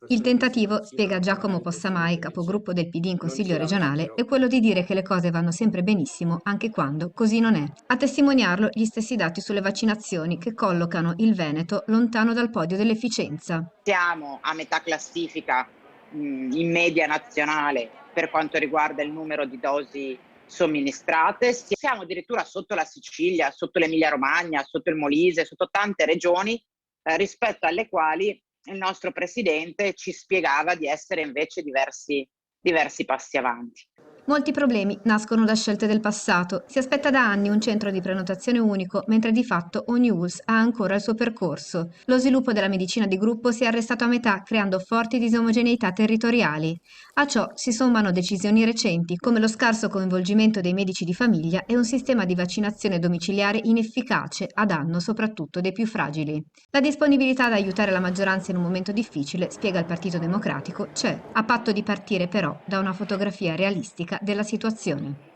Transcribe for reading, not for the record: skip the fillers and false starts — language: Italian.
Il tentativo, spiega Giacomo Possamai, capogruppo del PD in Consiglio regionale, è quello di dire che le cose vanno sempre benissimo, anche quando così non è. A testimoniarlo gli stessi dati sulle vaccinazioni che collocano il Veneto lontano dal podio dell'efficienza. Siamo a metà classifica in media nazionale per quanto riguarda il numero di dosi somministrate, siamo addirittura sotto la Sicilia, sotto l'Emilia Romagna, sotto il Molise, sotto tante regioni rispetto alle quali il nostro presidente ci spiegava di essere invece diversi passi avanti. Molti problemi nascono da scelte del passato. Si aspetta da anni un centro di prenotazione unico, mentre di fatto ogni ULSS ha ancora il suo percorso. Lo sviluppo della medicina di gruppo si è arrestato a metà, creando forti disomogeneità territoriali. A ciò si sommano decisioni recenti, come lo scarso coinvolgimento dei medici di famiglia e un sistema di vaccinazione domiciliare inefficace, a danno soprattutto dei più fragili. La disponibilità ad aiutare la maggioranza in un momento difficile, spiega il Partito Democratico, c'è, a patto di partire però da una fotografia realistica della situazione.